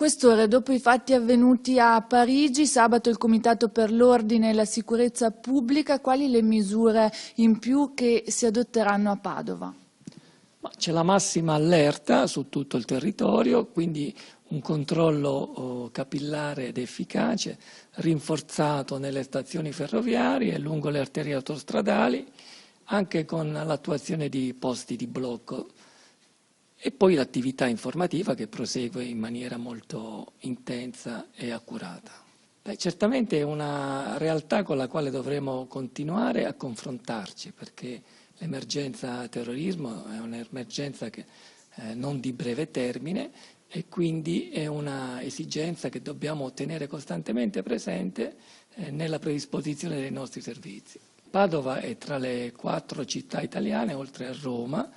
Questore, dopo i fatti avvenuti a Parigi, sabato il Comitato per l'Ordine e la Sicurezza Pubblica, quali le misure in più che si adotteranno a Padova? C'è la massima allerta su tutto il territorio, quindi un controllo capillare ed efficace, rinforzato nelle stazioni ferroviarie e lungo le arterie autostradali, anche con l'attuazione di posti di blocco. E poi l'attività informativa che prosegue in maniera molto intensa e accurata. Certamente è una realtà con la quale dovremo continuare a confrontarci, perché l'emergenza terrorismo è un'emergenza che non di breve termine e quindi è una esigenza che dobbiamo tenere costantemente presente nella predisposizione dei nostri servizi. Padova è tra le 4 città italiane, oltre a Roma,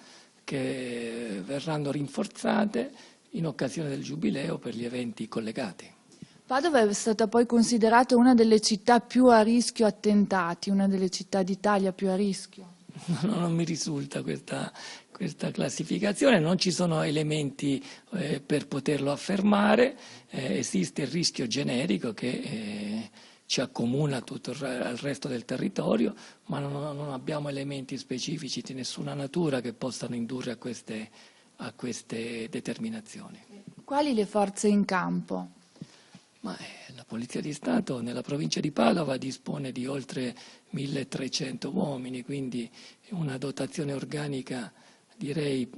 che verranno rinforzate in occasione del Giubileo per gli eventi collegati. Padova è stata poi considerata una delle città più a rischio attentati, una delle città d'Italia più a rischio. Non mi risulta questa classificazione, non ci sono elementi per poterlo affermare, esiste il rischio generico che ci accomuna tutto il resto del territorio, ma non abbiamo elementi specifici di nessuna natura che possano indurre a queste determinazioni. Quali le forze in campo? La Polizia di Stato nella provincia di Padova dispone di oltre 1300 uomini, quindi una dotazione organica direi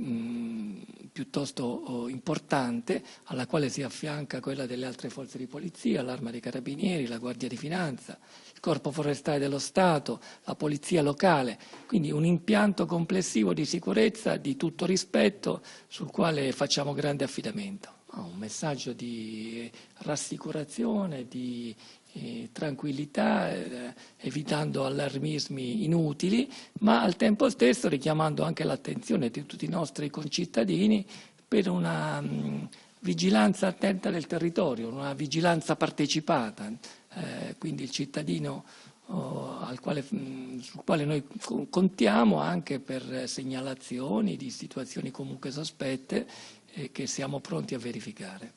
piuttosto importante, alla quale si affianca quella delle altre forze di polizia, l'Arma dei Carabinieri, la Guardia di Finanza, il Corpo Forestale dello Stato, la Polizia Locale, quindi un impianto complessivo di sicurezza di tutto rispetto sul quale facciamo grande affidamento. Un messaggio di rassicurazione, di tranquillità, evitando allarmismi inutili, ma al tempo stesso richiamando anche l'attenzione di tutti i nostri concittadini per una vigilanza attenta del territorio, una vigilanza partecipata, quindi il cittadino sul quale noi contiamo anche per segnalazioni di situazioni comunque sospette che siamo pronti a verificare.